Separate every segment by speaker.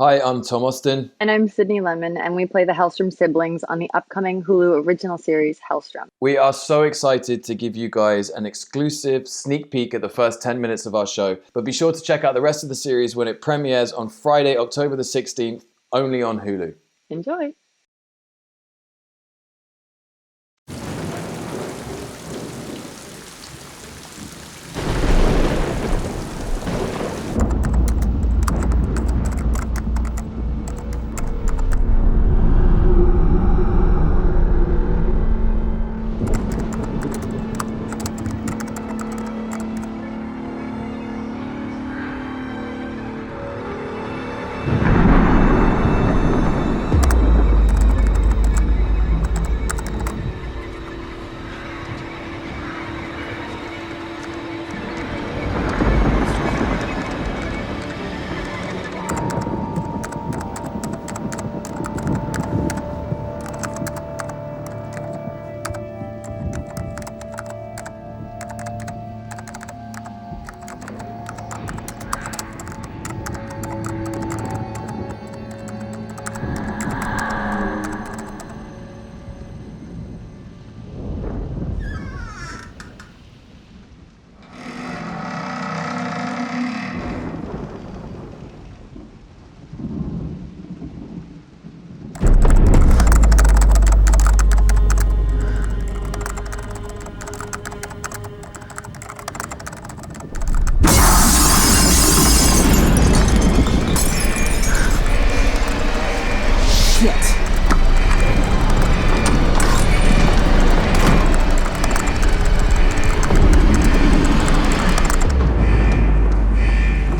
Speaker 1: Hi, I'm Tom Austen.
Speaker 2: And I'm Sydney Lemmon, and we play the Helstrom siblings on the upcoming Hulu original series, Helstrom.
Speaker 1: We are so excited to give you guys an exclusive sneak peek at the first 10 minutes of our show, but be sure to check out the rest of the series when it premieres on Friday, October the 16th, only on Hulu.
Speaker 2: Enjoy!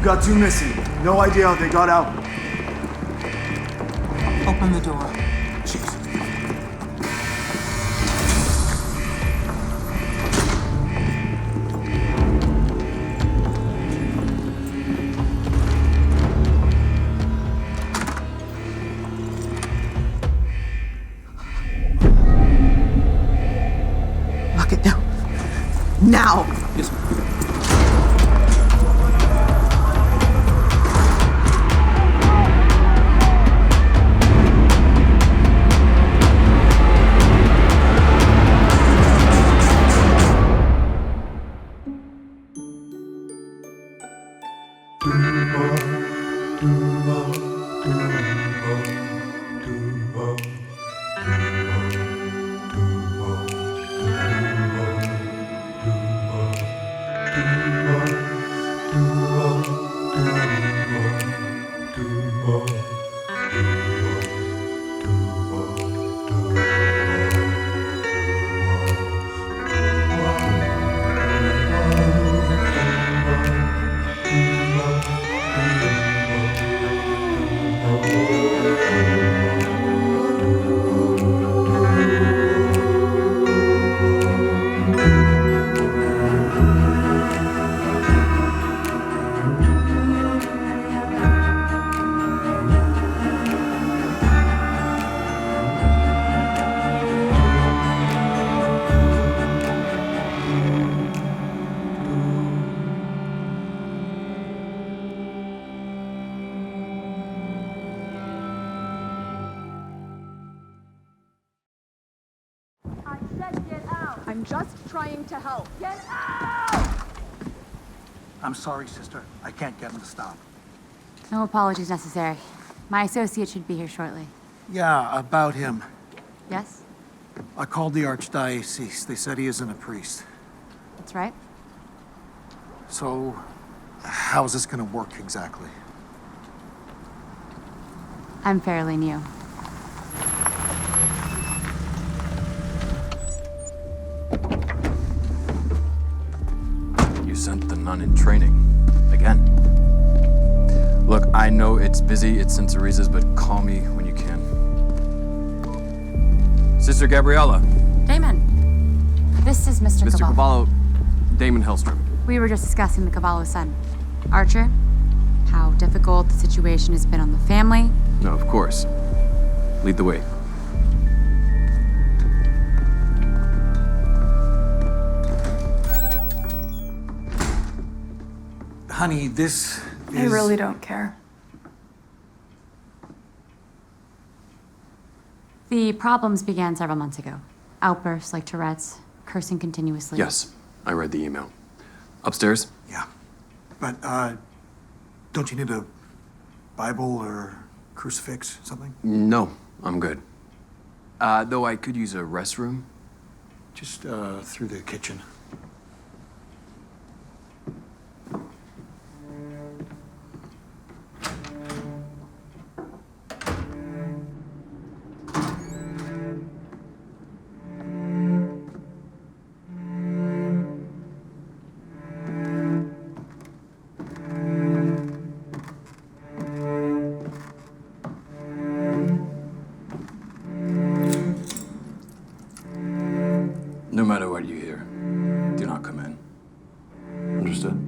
Speaker 3: Got two missing. No idea how they got out.
Speaker 4: Open the door. Jeez.
Speaker 3: Lock it down. Now!
Speaker 4: Yes, ma'am.
Speaker 5: I'm just trying to help. Get out!
Speaker 4: I'm sorry, sister. I can't get him to stop.
Speaker 6: No apologies necessary. My associate should be here shortly.
Speaker 4: Yeah, about him.
Speaker 6: Yes?
Speaker 4: I called the archdiocese. They said he isn't a priest.
Speaker 6: That's right.
Speaker 4: So, how's this gonna work exactly?
Speaker 6: I'm fairly new.
Speaker 1: You sent the nun in training. Again. Look, I know it's busy, it's St. Teresa's, but call me when you can. Sister Gabriella.
Speaker 6: Damon, this is Mr.
Speaker 7: Mr.
Speaker 6: Cavallo.
Speaker 7: Cavallo, Damon Helstrom.
Speaker 6: We were just discussing the Cavallo's son, Archer. How difficult the situation has been on the family.
Speaker 7: No, of course. Lead the way.
Speaker 4: Honey, this is...
Speaker 5: I really don't care.
Speaker 6: The problems began several months ago. Outbursts like Tourette's, cursing continuously.
Speaker 7: Yes, I read the email. Upstairs?
Speaker 4: Yeah. But, don't you need a Bible or crucifix, something?
Speaker 7: No, I'm good. Though I could use a restroom.
Speaker 4: Just, through the kitchen.
Speaker 7: No matter what you hear, do not come in. Understood?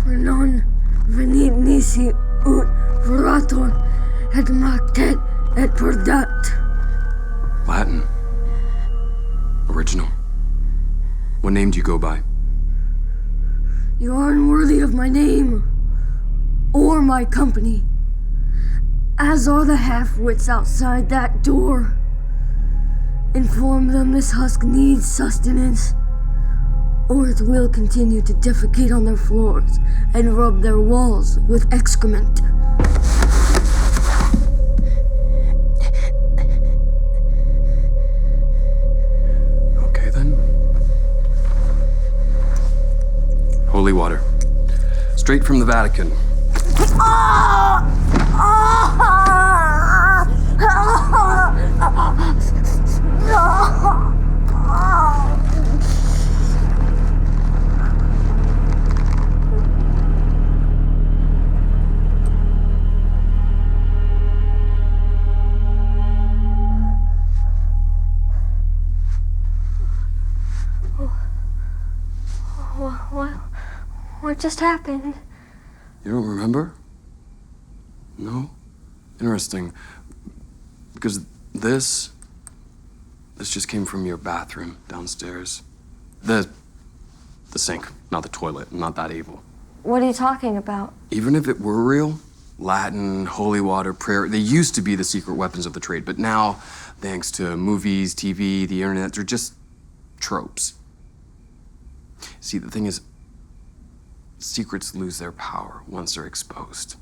Speaker 8: Non venit nisi ut veraton et mactet et perdat.
Speaker 7: Latin. Original. What name do you go by?
Speaker 8: You are unworthy of my name or my company, as are the half-wits outside that door. Inform them this husk needs sustenance, or it will continue to defecate on their floors and rub their walls with excrement.
Speaker 7: Okay then. Holy water. Straight from the Vatican.
Speaker 8: What just happened?
Speaker 7: You don't remember? No? Interesting. Because this just came from your bathroom downstairs. The sink, not the toilet. I'm not that evil.
Speaker 8: What are you talking about?
Speaker 7: Even if it were real, Latin, holy water, prayer, they used to be the secret weapons of the trade, but now, thanks to movies, TV, the internet, they're just tropes. See, the thing is, secrets lose their power once they're exposed.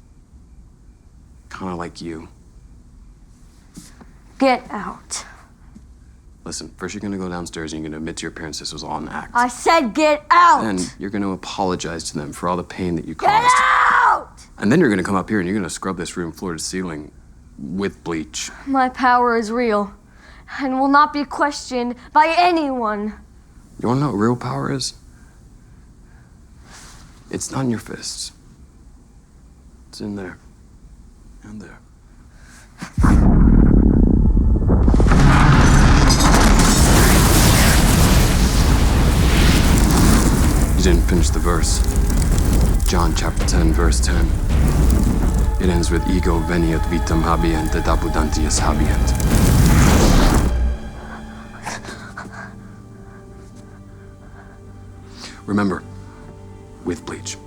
Speaker 7: Kind of like you.
Speaker 8: Get out.
Speaker 7: Listen, first you're gonna go downstairs and you're gonna admit to your parents this was all an act.
Speaker 8: I said get out!
Speaker 7: Then you're gonna apologize to them for all the pain that you
Speaker 8: Get
Speaker 7: caused.
Speaker 8: out!
Speaker 7: And then you're gonna come up here and you're gonna scrub this room floor to ceiling with bleach.
Speaker 8: My power is real and will not be questioned by anyone.
Speaker 7: You wanna know what real power is? It's not in your fists. It's in there. And there. You didn't finish the verse. John chapter 10, verse 10. It ends with ego veniat vitam habient et abundantius habient. Remember, with bleach.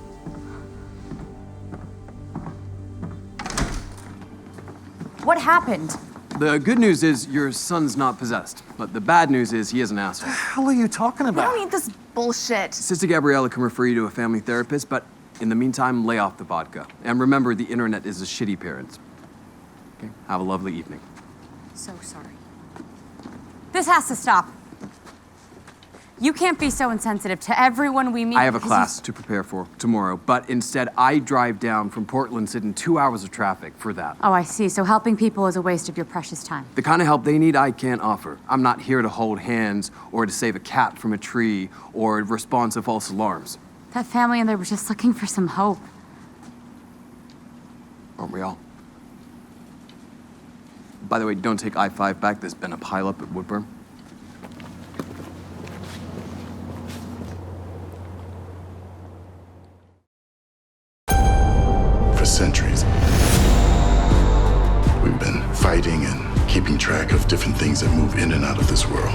Speaker 6: What happened?
Speaker 7: The good news is your son's not possessed, but the bad news is he is an asshole.
Speaker 4: What the hell are you talking
Speaker 5: I
Speaker 4: about?
Speaker 5: don't need this bullshit.
Speaker 7: Sister Gabriella can refer you to a family therapist, but in the meantime, lay off the vodka. And remember, the internet is a shitty parent. Okay, have a lovely evening.
Speaker 6: So sorry. This has to stop. You can't be so insensitive to everyone we meet.
Speaker 7: I have a class to prepare for tomorrow, but instead I drive down from Portland, sit in 2 hours of traffic for that.
Speaker 6: Oh, I see. So helping people is a waste of your precious time.
Speaker 7: The kind of help they need, I can't offer. I'm not here to hold hands or to save a cat from a tree or respond to false alarms.
Speaker 6: That family in there was just looking for some hope.
Speaker 7: Aren't we all? By the way, don't take I-5 back. There's been a pileup at Woodburn.
Speaker 9: For centuries, we've been fighting and keeping track of different things that move in and out of this world.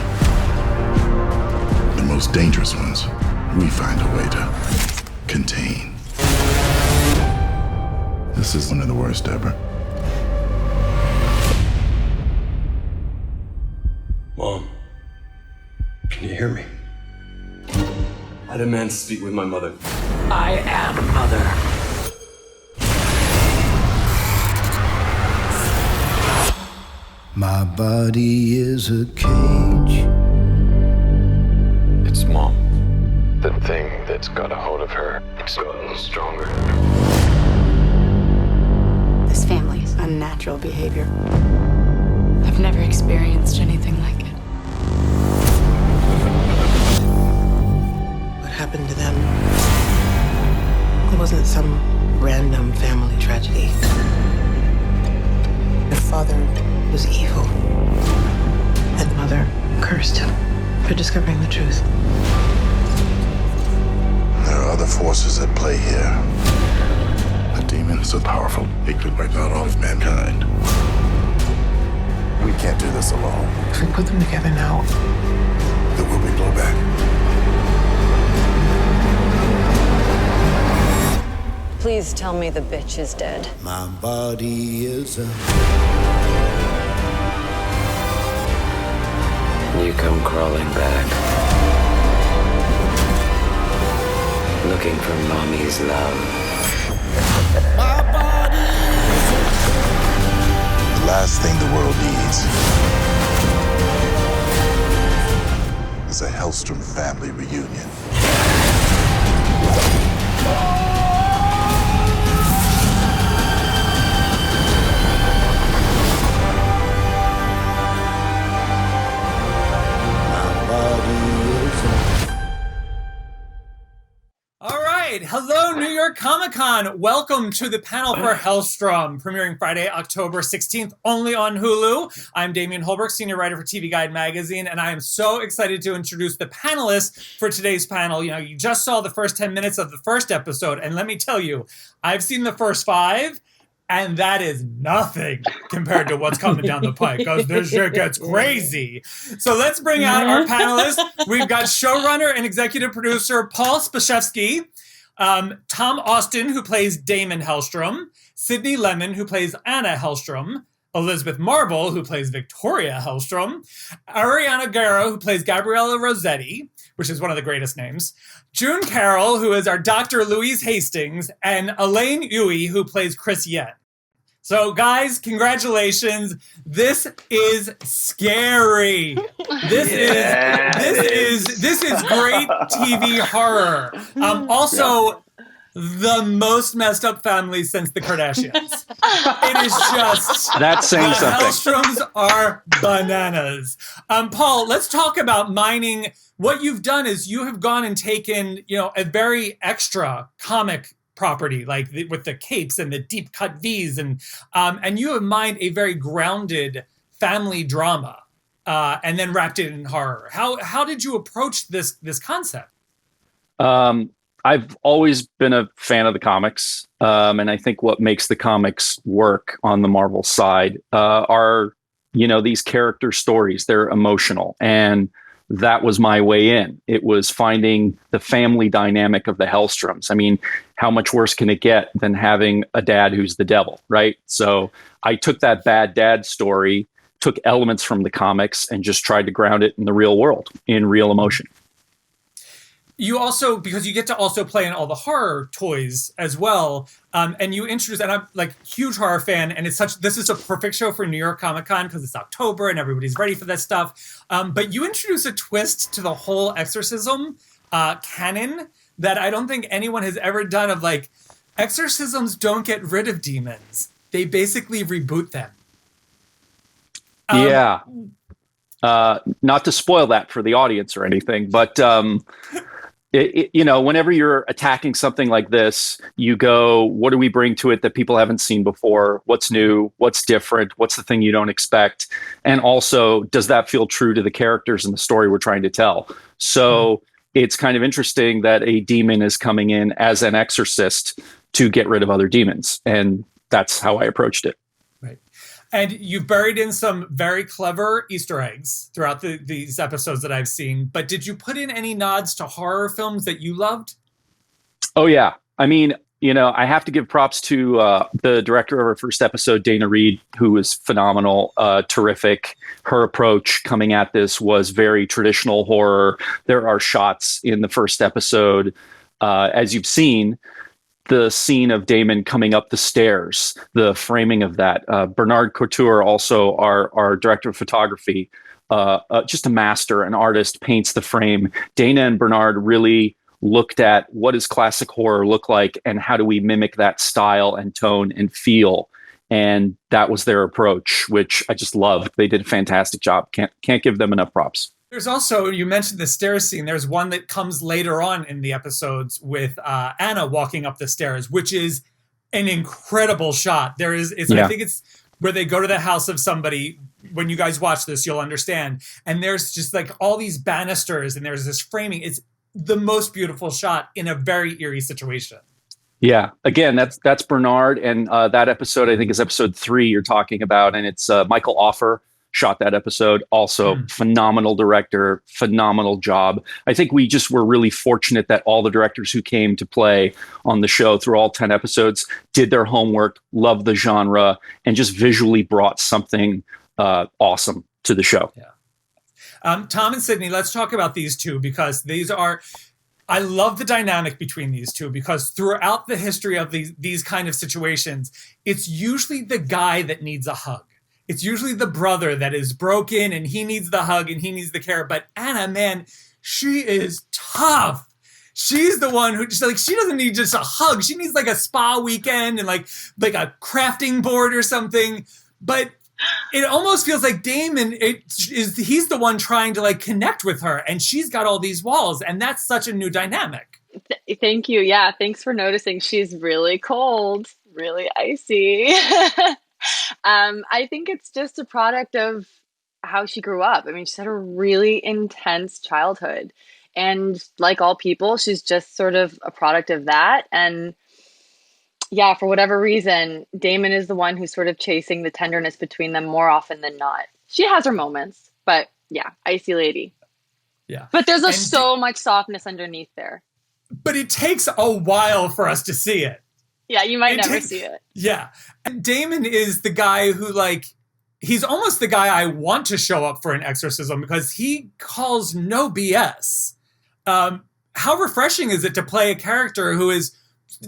Speaker 9: The most dangerous ones, we find a way to contain. This is one of the worst ever.
Speaker 10: Mom, can you hear me? I demand to speak with my mother.
Speaker 11: I am mother.
Speaker 12: My body is a cage.
Speaker 10: It's Mom. The thing that's got a hold of her, it's gotten stronger.
Speaker 13: This family's unnatural behavior. I've never experienced anything like it. What happened to them? It wasn't some random family tragedy. Their father was evil, and mother cursed him for discovering the truth.
Speaker 9: There are other forces at play here. A demon so powerful, it could wipe out all of mankind. We can't do this alone.
Speaker 13: If we put them together now,
Speaker 9: there will be blowback.
Speaker 14: Please tell me the bitch is dead.
Speaker 12: My body is a...
Speaker 11: You come crawling back, looking for mommy's love.
Speaker 12: My body
Speaker 9: The last thing the world needs is a Helstrom family reunion.
Speaker 15: Hello, New York Comic Con. Welcome to the panel for Helstrom, premiering Friday, October 16th, only on Hulu. I'm Damian Holbrook, senior writer for TV Guide magazine, and I am so excited to introduce the panelists for today's panel. You know, you just saw the first 10 minutes of the first episode, and let me tell you, I've seen the first 5, and that is nothing compared to what's coming down the pike, because this shit gets crazy. So let's bring out our panelists. We've got showrunner and executive producer Paul Zbyszewski, Tom Austen, who plays Damon Helstrom, Sydney Lemmon, who plays Anna Helstrom, Elizabeth Marvel, who plays Victoria Helstrom, Ariana Guerra, who plays Gabriella Rossetti, which is one of the greatest names, June Carroll, who is our Dr. Louise Hastings, and Alain Uy, who plays Chris Yen. So guys, congratulations. This is scary. This is great TV horror. Also, the most messed up family since the Kardashians. It is just...
Speaker 16: That's saying something.
Speaker 15: Hellstroms are bananas. Paul, let's talk about mining. What you've done is you have gone and taken, a very extra comic property, like with the capes and the deep cut V's, and you have mined a very grounded family drama, and then wrapped it in horror. How did you approach this concept?
Speaker 16: I've always been a fan of the comics, and I think what makes the comics work on the Marvel side are these character stories. They're emotional, and that was my way in. It was finding the family dynamic of the Hellstroms. I mean, how much worse can it get than having a dad who's the devil, right? So I took that bad dad story, took elements from the comics, and just tried to ground it in the real world, in real emotion.
Speaker 15: You also, because you get to also play in all the horror toys as well, and you introduce, and I'm like huge horror fan, and this is a perfect show for New York Comic Con because it's October and everybody's ready for that stuff. But you introduce a twist to the whole exorcism canon that I don't think anyone has ever done, of like, exorcisms don't get rid of demons. They basically reboot them.
Speaker 16: Yeah. Not to spoil that for the audience or anything, but whenever you're attacking something like this, you go, what do we bring to it that people haven't seen before? What's new? What's different? What's the thing you don't expect? And also, does that feel true to the characters and the story we're trying to tell? So it's kind of interesting that a demon is coming in as an exorcist to get rid of other demons. And that's how I approached it.
Speaker 15: And you've buried in some very clever Easter eggs throughout these episodes that I've seen. But did you put in any nods to horror films that you loved?
Speaker 16: Oh, yeah. I mean, I have to give props to the director of our first episode, Dana Reed, who was phenomenal, terrific. Her approach coming at this was very traditional horror. There are shots in the first episode, as you've seen, the scene of Damon coming up the stairs, the framing of that. Bernard Couture, also our director of photography, just a master, an artist, paints the frame. Dana and Bernard really looked at what does classic horror look like and how do we mimic that style and tone and feel. And that was their approach, which I just loved. They did a fantastic job. Can't give them enough props.
Speaker 15: There's also, you mentioned the stairs scene. There's one that comes later on in the episodes with Anna walking up the stairs, which is an incredible shot. I think it's where they go to the house of somebody. When you guys watch this, you'll understand. And there's just like all these banisters and there's this framing. It's the most beautiful shot in a very eerie situation.
Speaker 16: Yeah. Again, that's Bernard. And that episode, I think, is episode 3 you're talking about. And it's Michael Offer shot that episode. Also phenomenal director, phenomenal job. I think we just were really fortunate that all the directors who came to play on the show through all 10 episodes did their homework, loved the genre, and just visually brought something awesome to the show.
Speaker 15: Yeah. Tom and Sydney, let's talk about these two, because I love the dynamic between these two, because throughout the history of these kind of situations, it's usually the guy that needs a hug. It's usually the brother that is broken and he needs the hug and he needs the care. But Anna, man, she is tough. She's the one who just like, she doesn't need just a hug. She needs like a spa weekend and like a crafting board or something. But it almost feels like Damon, he's the one trying to like connect with her, and she's got all these walls, and that's such a new dynamic.
Speaker 2: Thank you. Yeah, thanks for noticing. She's really cold, really icy. I think it's just a product of how she grew up. I mean, she's had a really intense childhood, and like all people, she's just sort of a product of that. And yeah, for whatever reason, Damon is the one who's sort of chasing the tenderness between them more often than not. She has her moments, but yeah, icy lady.
Speaker 15: Yeah.
Speaker 2: But there's so much softness underneath there.
Speaker 15: But it takes a while for us to see it.
Speaker 2: Yeah, you might never see it.
Speaker 15: Yeah. And Damon is the guy who, like, he's almost the guy I want to show up for an exorcism, because he calls no BS. How refreshing is it to play a character who is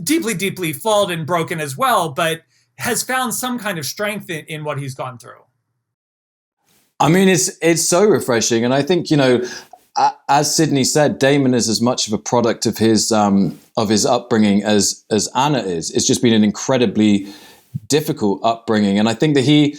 Speaker 15: deeply, deeply flawed and broken as well, but has found some kind of strength in what he's gone through?
Speaker 1: I mean, it's so refreshing. And I think, as Sydney said, Damon is as much of a product of his upbringing as Anna is. It's just been an incredibly difficult upbringing. And I think that he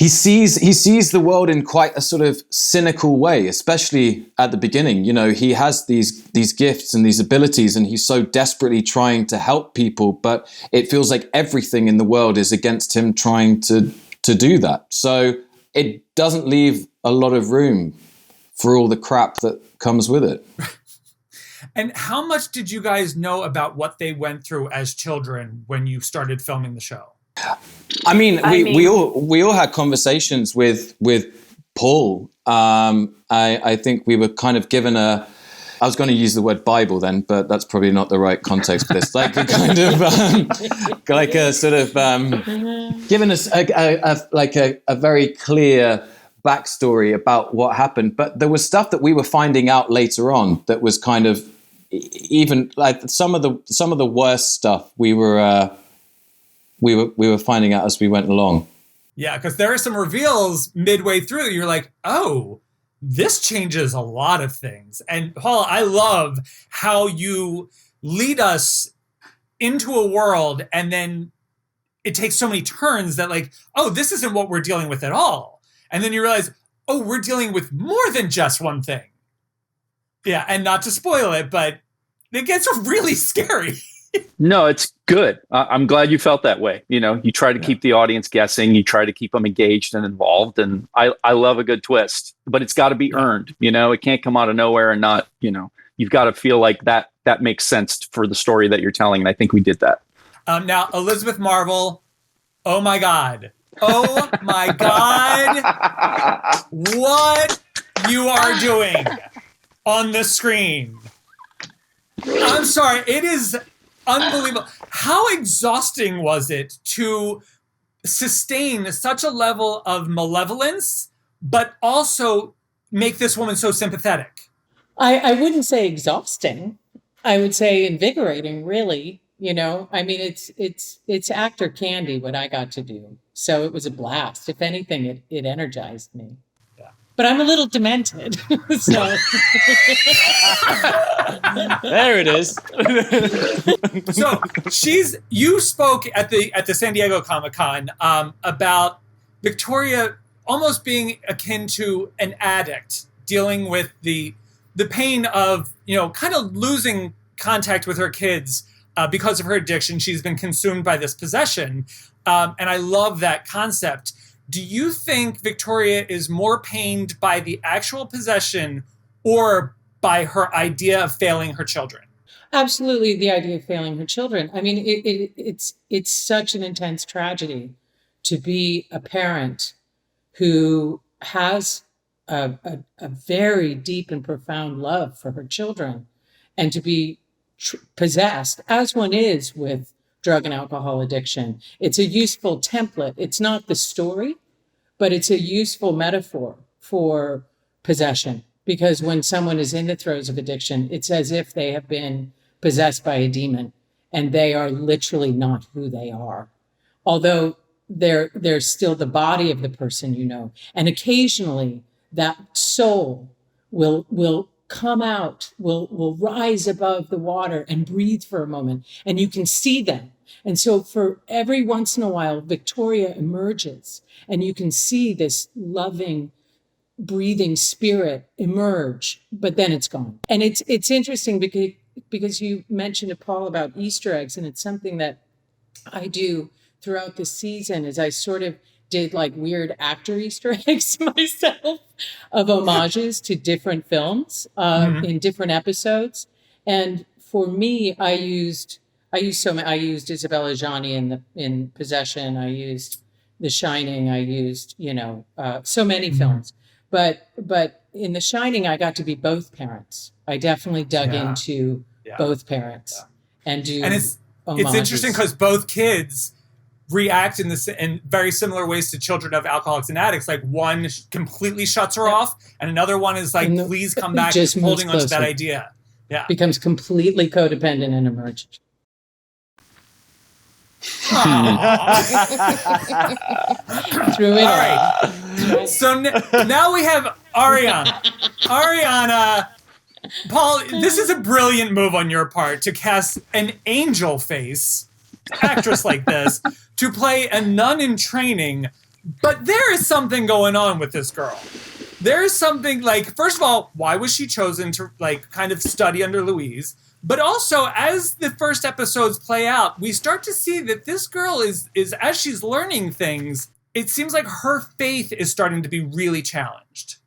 Speaker 1: sees the world in quite a sort of cynical way, especially at the beginning. He has these gifts and these abilities, and he's so desperately trying to help people, but it feels like everything in the world is against him trying to do that. So it doesn't leave a lot of room for all the crap that comes with it.
Speaker 15: And how much did you guys know about what they went through as children when you started filming the show?
Speaker 1: I mean, we all had conversations with Paul. I think we were kind of given I was going to use the word Bible then, but that's probably not the right context for this. Like a kind of, given us a very clear backstory about what happened, but there was stuff that we were finding out later on that was kind of even like some of the worst stuff we were finding out as we went along.
Speaker 15: Yeah, because there are some reveals midway through. You're like, oh, this changes a lot of things. And Paul, I love how you lead us into a world and then it takes so many turns that like, oh, this isn't what we're dealing with at all. And then you realize, oh, we're dealing with more than just one thing. Yeah, and not to spoil it, but it gets really scary.
Speaker 16: No, it's good. I'm glad you felt that way. You know, you try to keep the audience guessing. You try to keep them engaged and involved. And I love a good twist, but it's got to be earned. You know, it can't come out of nowhere and not, you know, you've got to feel like that makes sense for the story that you're telling. And I think we did that.
Speaker 15: Now, Elizabeth Marvel, oh my God. Oh my God. What you are doing on the screen. I'm sorry. It is unbelievable. How exhausting was it to sustain such a level of malevolence, but also make this woman so sympathetic?
Speaker 17: I wouldn't say exhausting. I would say invigorating, really. You know, I mean, it's actor candy, what I got to do. So it was a blast. If anything, it energized me. But I'm a little demented. So
Speaker 1: there it is.
Speaker 15: So you spoke at the San Diego Comic-Con about Victoria almost being akin to an addict dealing with the pain of, you know, kind of losing contact with her kids because of her addiction. She's been consumed by this possession. And I love that concept. Do you think Victoria is more pained by the actual possession or by her idea of failing her children?
Speaker 17: absolutely, the idea of failing her children. I mean, it's such an intense tragedy to be a parent who has a very deep and profound love for her children, and to be possessed, as one is with drug and alcohol addiction. It's a useful template. It's not the story, but it's a useful metaphor for possession. Because when someone is in the throes of addiction, it's as if they have been possessed by a demon, and they are literally not who they are. Although they're still the body of the person, you know. And occasionally that soul will come out, will rise above the water and breathe for a moment, and you can see them. And so for every once in a while, Victoria emerges, and you can see this loving, breathing spirit emerge, but then it's gone. And it's interesting because you mentioned to Paul about Easter eggs, and it's something that I do throughout the season, is I sort of did like weird actor Easter eggs myself of homages to different films in different episodes. And for me, I used Isabella Gianni in Possession. I used The Shining. I used, so many films. But in The Shining, I got to be both parents. I definitely dug into both parents and do. And
Speaker 15: it's interesting because both kids react in very similar ways to children of alcoholics and addicts. Like one completely shuts her off, and another one is like, please come back,
Speaker 17: just
Speaker 15: holding on to that
Speaker 17: closer.
Speaker 15: idea. Yeah,
Speaker 17: becomes completely codependent and emerged.
Speaker 15: Through it all. Right. So now we have Ariana. Ariana, Paul, this is a brilliant move on your part to cast an angel face actress like this to play a nun in training. But there is something going on with this girl. There's something like, first of all, why was she chosen to like kind of study under Louise? But also, as the first episodes play out, we start to see that this girl is as she's learning things, it seems like her faith is starting to be really challenged.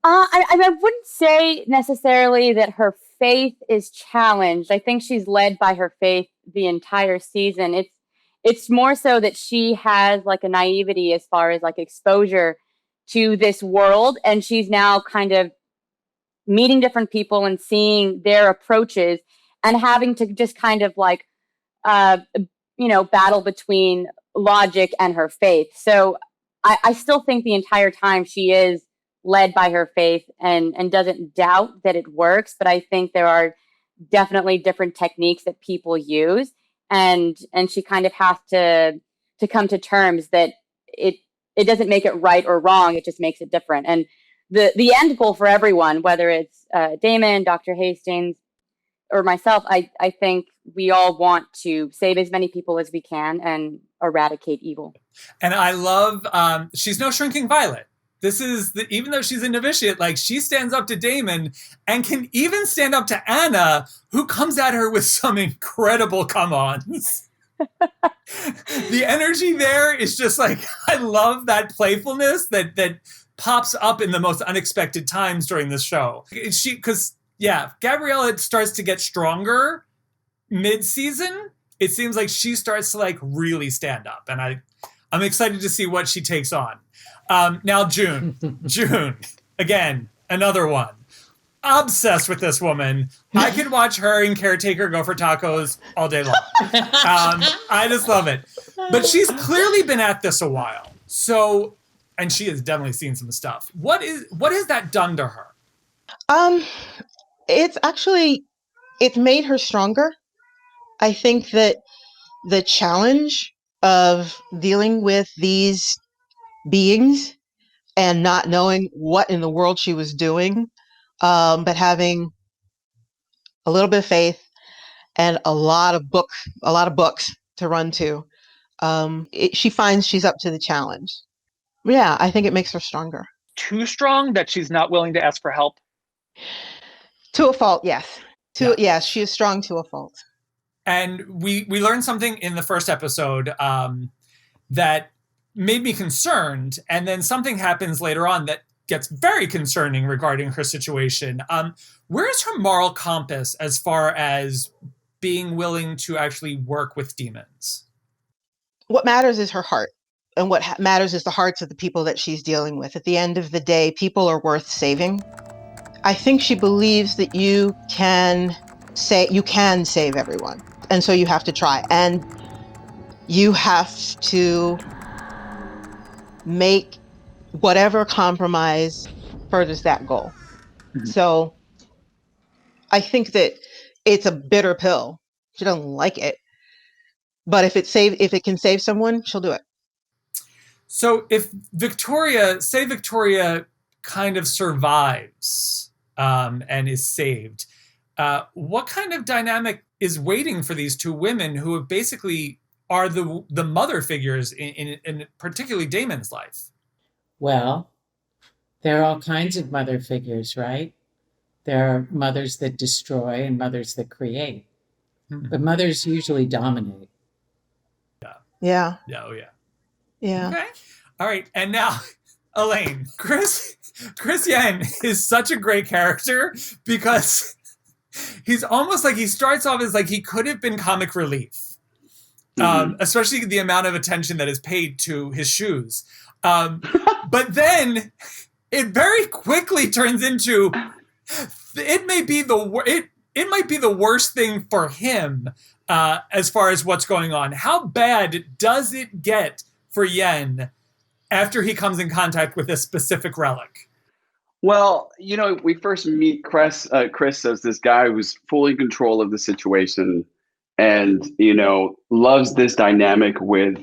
Speaker 18: I wouldn't say necessarily that her faith is challenged. I think she's led by her faith the entire season. It's more so that she has like a naivety as far as like exposure to this world, and she's now kind of meeting different people and seeing their approaches and having to just kind of like, battle between logic and her faith. So I still think the entire time she is led by her faith and doesn't doubt that it works. But I think there are definitely different techniques that people use. And she kind of has to come to terms that it doesn't make it right or wrong. It just makes it different. And the end goal for everyone, whether it's Damon, Dr. Hastings, or myself, I think we all want to save as many people as we can and eradicate evil.
Speaker 15: And I love, she's no shrinking violet. This is, even though she's a novitiate, like she stands up to Damon and can even stand up to Anna, who comes at her with some incredible come-ons. The energy there is just like, I love that playfulness that pops up in the most unexpected times during this show. Gabriella starts to get stronger mid-season. It seems like she starts to like really stand up, and I'm excited to see what she takes on. Now June, again, another one. Obsessed with this woman. I could watch her and Caretaker go for tacos all day long. I just love it. But she's clearly been at this a while. So, and she has definitely seen some stuff. What has that done to her?
Speaker 19: It's made her stronger. I think that the challenge of dealing with these beings and not knowing what in the world she was doing, but having a little bit of faith and a lot of books to run to, she finds she's up to the challenge. Yeah, I think it makes her stronger.
Speaker 20: Too strong that she's not willing to ask for help?
Speaker 19: To a fault, yes. Yes, she is strong to a fault.
Speaker 15: And we learned something in the first episode that made me concerned, and then something happens later on that gets very concerning regarding her situation. Where's her moral compass as far as being willing to actually work with demons?
Speaker 19: What matters is her heart, and what matters is the hearts of the people that she's dealing with. At the end of the day, people are worth saving. I think she believes that you can save everyone, and so you have to try, and you have to make whatever compromise furthers that goal. Mm-hmm. So I think that it's a bitter pill. She doesn't like it, but if it can save someone, she'll do it.
Speaker 15: So if Victoria kind of survives and is saved, what kind of dynamic is waiting for these two women who have basically are the mother figures in particularly Damon's life?
Speaker 17: Well, there are all kinds of mother figures, right? There are mothers that destroy and mothers that create. Mm-hmm. But mothers usually dominate.
Speaker 19: Yeah.
Speaker 15: Yeah. Oh, yeah.
Speaker 19: Yeah.
Speaker 15: Okay. All right. And now, Elaine, Chris Yen is such a great character because he's almost like he starts off as like he could have been comic relief. Mm-hmm. Especially the amount of attention that is paid to his shoes. But then it very quickly turns into it might be the worst thing for him as far as what's going on. How bad does it get for Yen after he comes in contact with this specific relic?
Speaker 21: Well, we first meet Chris as this guy who's fully in control of the situation and, loves this dynamic with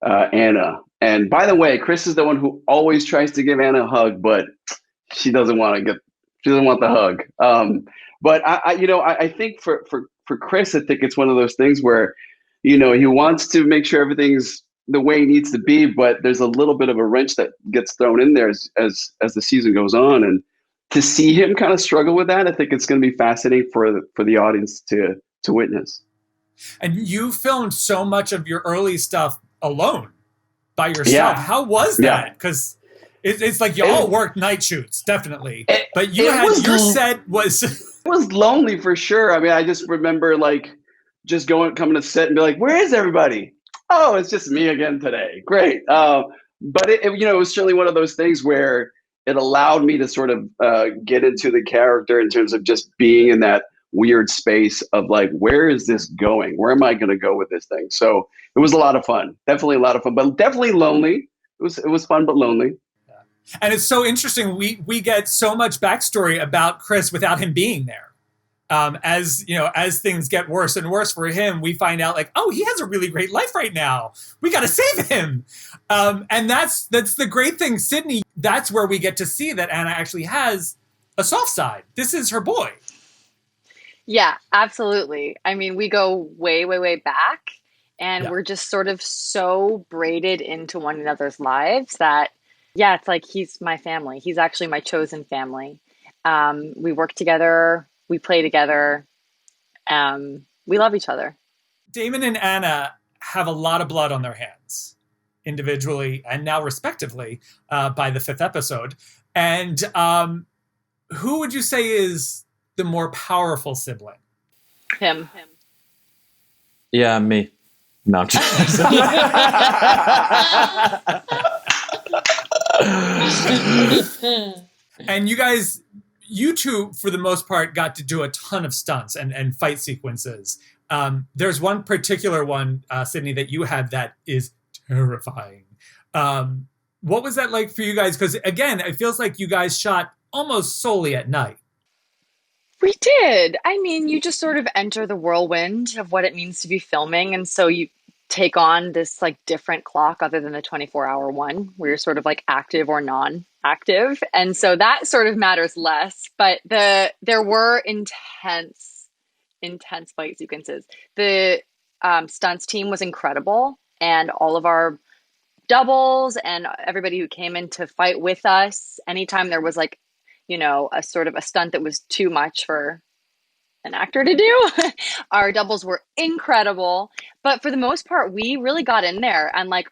Speaker 21: Anna. And by the way, Chris is the one who always tries to give Anna a hug, but she doesn't want the hug. But I think for Chris, I think it's one of those things where, he wants to make sure everything's the way it needs to be, but there's a little bit of a wrench that gets thrown in there as the season goes on. And to see him kind of struggle with that, I think it's going to be fascinating for the audience to witness.
Speaker 15: And you filmed so much of your early stuff alone by yourself.
Speaker 21: Yeah.
Speaker 15: How was that? Because it's like y'all worked night shoots, definitely. But your set was...
Speaker 21: It was lonely for sure. I mean, I just remember just coming to set and be like, where is everybody? Oh, it's just me again today. Great. But it was certainly one of those things where it allowed me to sort of get into the character in terms of just being in that weird space of like, where is this going? Where am I going to go with this thing? So it was a lot of fun. Definitely a lot of fun, but definitely lonely it was fun but lonely.
Speaker 15: And it's so interesting. We get so much backstory about Chris without him being there. As things get worse and worse for him, we find out like, oh, he has a really great life right now. We got to save him. And that's the great thing, Sydney. That's where we get to see that Anna actually has a soft side. This is her boy.
Speaker 2: Yeah, absolutely. I mean, we go way, way, way back, and we're just sort of so braided into one another's lives that, yeah, it's like he's my family. He's actually my chosen family. We work together. We play together. We love each other.
Speaker 15: Damon and Anna have a lot of blood on their hands, individually and now respectively, by the 5th episode. And who would you say is the more powerful sibling?
Speaker 2: Him.
Speaker 1: Yeah, me. No, I'm just
Speaker 15: And you two, for the most part, got to do a ton of stunts and fight sequences. There's one particular one, Sydney, that you had that is terrifying. What was that like for you guys? Because again, it feels like you guys shot almost solely at night.
Speaker 2: We did. I mean, you just sort of enter the whirlwind of what it means to be filming. And so you take on this like different clock other than the 24-hour one where you're sort of like active or non-active. And so that sort of matters less. But there were intense fight sequences. The stunts team was incredible. And all of our doubles and everybody who came in to fight with us, anytime there was like, a sort of a stunt that was too much for an actor to do, our doubles were incredible. But for the most part, we really got in there, and like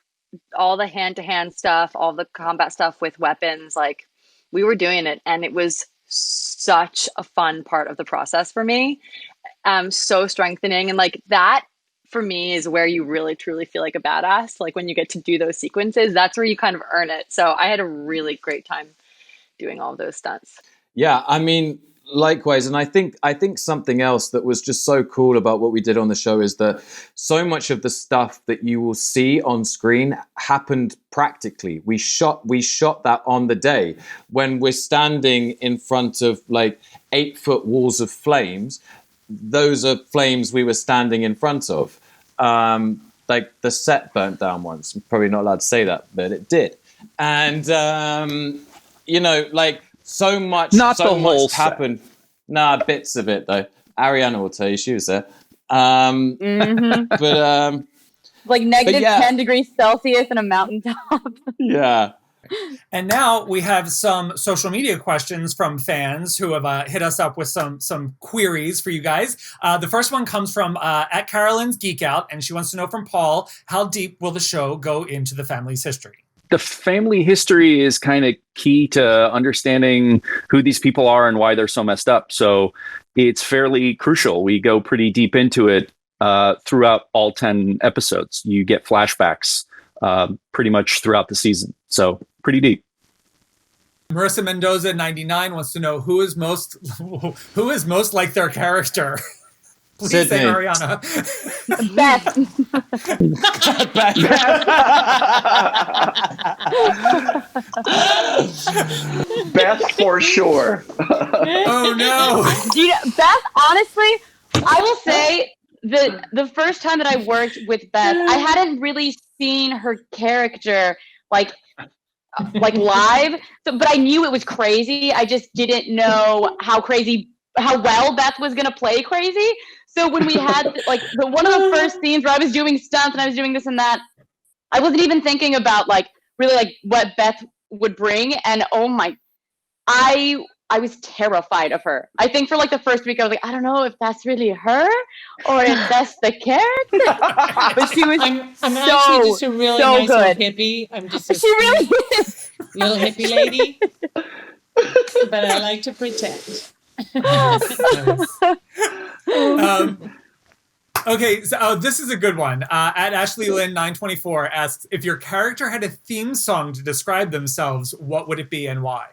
Speaker 2: all the hand-to-hand stuff, all the combat stuff with weapons, like we were doing it, and it was such a fun part of the process for me. So strengthening, and like that for me is where you really truly feel like a badass. Like when you get to do those sequences, that's where you kind of earn it. So I had a really great time doing all of those stunts.
Speaker 1: Yeah, I mean, likewise. And I think something else that was just so cool about what we did on the show is that so much of the stuff that you will see on screen happened practically. We shot that on the day when we're standing in front of like 8-foot walls of flames. Those are flames we were standing in front of. Like the set burnt down once. I'm probably not allowed to say that, but it did. And like so much,
Speaker 16: not
Speaker 1: so
Speaker 16: the whole
Speaker 1: much happened. Nah, bits of it though. Ariana will tell you she was there. But
Speaker 18: like negative 10 degrees Celsius in a mountaintop.
Speaker 1: Yeah.
Speaker 15: And now we have some social media questions from fans who have hit us up with some queries for you guys. The first one comes from at Carolyn's Geek Out, and she wants to know from Paul, how deep will the show go into the family's history?
Speaker 16: The family history is kind of key to understanding who these people are and why they're so messed up. So it's fairly crucial. We go pretty deep into it throughout all 10 episodes. You get flashbacks pretty much throughout the season. So pretty deep.
Speaker 15: Marissa Mendoza 99 wants to know who is most like their character. Please
Speaker 1: Sydney.
Speaker 15: say Ariana.
Speaker 18: Beth.
Speaker 21: Beth for sure.
Speaker 15: Oh no.
Speaker 18: Beth, honestly, I will say that the first time that I worked with Beth, I hadn't really seen her character like live, but I knew it was crazy. I just didn't know how well Beth was gonna play crazy. So when we had like one of the first scenes where I was doing stunts and I was doing this and that, I wasn't even thinking about like really like what Beth would bring. And oh my, I was terrified of her. I think for like the first week I was like, I don't know if that's really her or if that's the character. But she was
Speaker 17: I'm actually just a really
Speaker 18: so
Speaker 17: nice
Speaker 18: good.
Speaker 17: little hippie. I'm just a
Speaker 18: She really is.
Speaker 17: little hippie lady. But I like to pretend.
Speaker 15: Okay, so this is a good one. At Ashley Lynn 924 asks, if your character had a theme song to describe themselves, what would it be and why?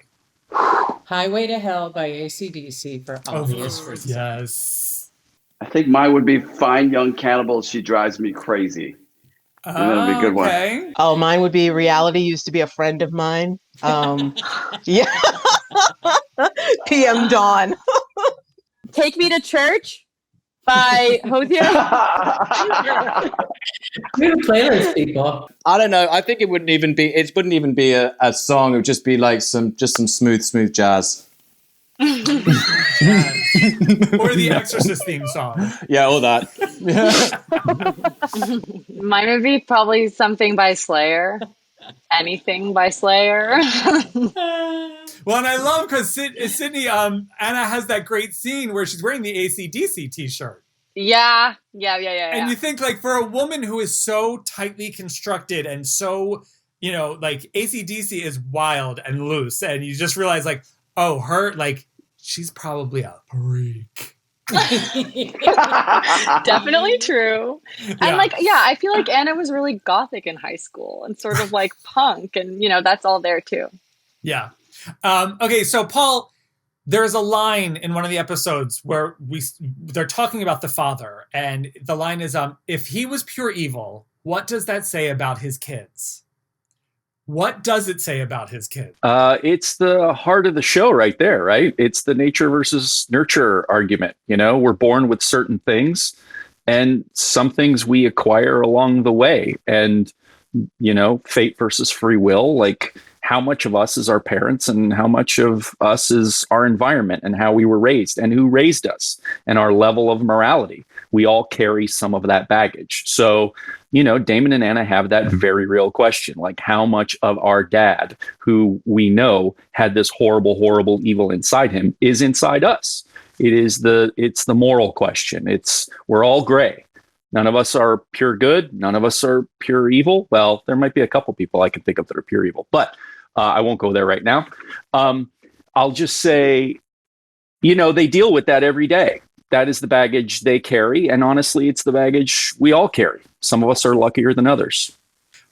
Speaker 17: Highway to Hell by AC/DC for obvious reasons.
Speaker 15: Yes.
Speaker 21: I think mine would be Fine Young Cannibal, She Drives Me Crazy. That'd be a good one.
Speaker 15: Okay.
Speaker 19: Oh, mine would be reality used to be a friend of mine. Yeah. PM Dawn.
Speaker 18: Take Me to Church by Hosier.
Speaker 17: We're playlist people.
Speaker 1: I don't know. I think it wouldn't even be a song. It would just be like some smooth jazz.
Speaker 15: Or the Exorcist theme song.
Speaker 1: Yeah, all that.
Speaker 2: Mine would be probably something by Slayer. Anything by Slayer.
Speaker 15: Well, and I love because Sydney, Anna has that great scene where she's wearing the AC/DC t-shirt.
Speaker 2: Yeah.
Speaker 15: And you think, like, for a woman who is so tightly constructed and so, like, AC/DC is wild and loose, and you just realize, like, oh, she's probably a freak.
Speaker 2: Definitely true. And I feel like Anna was really gothic in high school and sort of like punk, and that's all there too.
Speaker 15: Yeah. Okay, so Paul, there's a line in one of the episodes where they're talking about the father, and the line is, if he was pure evil, what does that say about his kids? What does it say about his kids?
Speaker 16: It's the heart of the show right there, right? It's the nature versus nurture argument. We're born with certain things, and some things we acquire along the way. And, fate versus free will, like how much of us is our parents and how much of us is our environment and how we were raised and who raised us and our level of morality. We all carry some of that baggage. So, Damon and Anna have that very real question, like how much of our dad, who we know had this horrible, horrible evil inside him, is inside us. It's the moral question. We're all gray. None of us are pure good. None of us are pure evil. Well, there might be a couple people I can think of that are pure evil, but I won't go there right now. I'll just say, they deal with that every day. That is the baggage they carry. And honestly, it's the baggage we all carry. Some of us are luckier than others.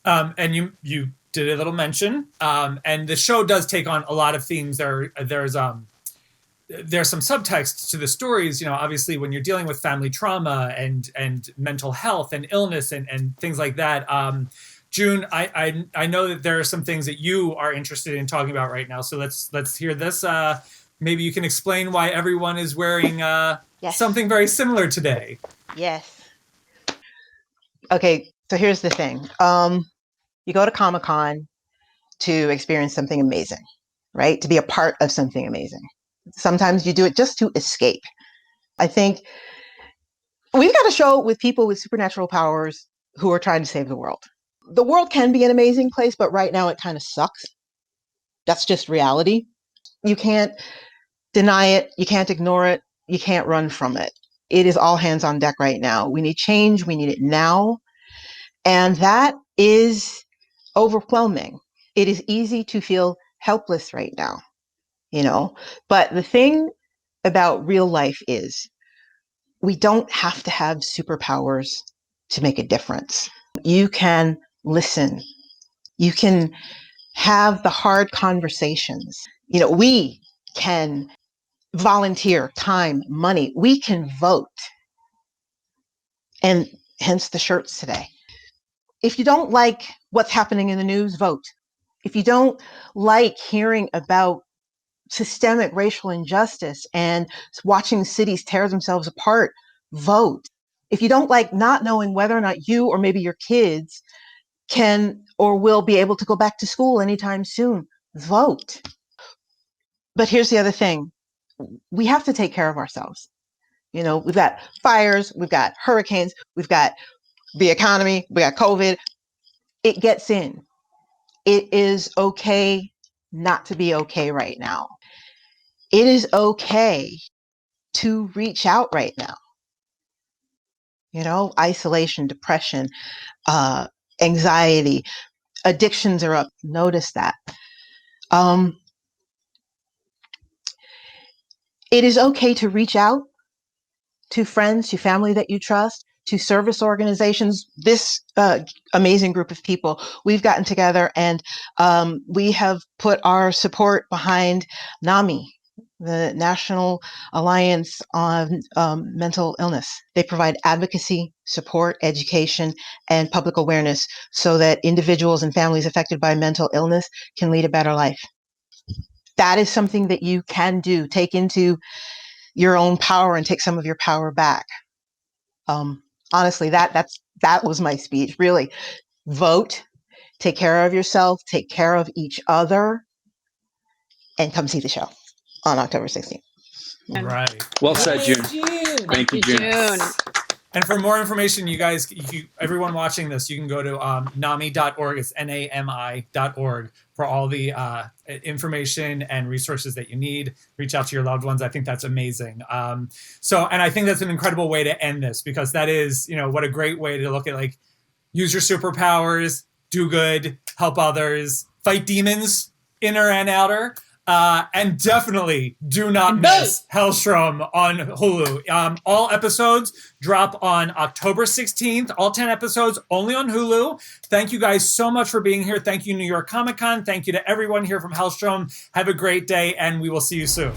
Speaker 15: And you did a little mention, and the show does take on a lot of themes. There's some subtext to the stories, obviously when you're dealing with family trauma and mental health and illness and things like that. June, I know that there are some things that you are interested in talking about right now. So let's hear this. Maybe you can explain why everyone is wearing something very similar today.
Speaker 19: Yes. Okay, so here's the thing. You go to Comic-Con to experience something amazing, right? To be a part of something amazing. Sometimes you do it just to escape. I think we've got a show with people with supernatural powers who are trying to save the world. The world can be an amazing place, but right now it kind of sucks. That's just reality. You can't deny it. You can't ignore it. You can't run from it. It is all hands on deck right now. We need change. We need it now. And that is overwhelming. It is easy to feel helpless right now, but the thing about real life is we don't have to have superpowers to make a difference. You can listen. You can have the hard conversations. We can volunteer time, money. We can vote. And hence the shirts today. If you don't like what's happening in the news, vote. If you don't like hearing about systemic racial injustice and watching cities tear themselves apart, vote. If you don't like not knowing whether or not you or maybe your kids can or will be able to go back to school anytime soon, vote. But here's the other thing. We have to take care of ourselves. We've got fires, we've got hurricanes, we've got the economy, we got COVID. It gets in. It is okay not to be okay right now. It is okay to reach out right now. Isolation, depression, anxiety, addictions are up. Notice that. It is okay to reach out to friends, to family that you trust, to service organizations. This amazing group of people, we've gotten together and we have put our support behind NAMI, the National Alliance on Mental Illness. They provide advocacy, support, education, and public awareness so that individuals and families affected by mental illness can lead a better life. That is something that you can do. Take into your own power and take some of your power back. Honestly, that was my speech. Really, vote, take care of yourself, take care of each other, and come see the show on October 16th.
Speaker 15: Right.
Speaker 16: Well said, June.
Speaker 17: Thank you,
Speaker 16: June.
Speaker 15: And for more information, you guys, everyone watching this, you can go to NAMI.org. It's NAMI.org for all the information and resources that you need. Reach out to your loved ones. I think that's amazing. And I think that's an incredible way to end this, because that is, what a great way to look at, like, use your superpowers, do good, help others, fight demons, inner and outer. And definitely do not miss Helstrom on Hulu. All episodes drop on October 16th. All 10 episodes only on Hulu. Thank you guys so much for being here. Thank you, New York Comic Con. Thank you to everyone here from Helstrom. Have a great day, and we will see you soon.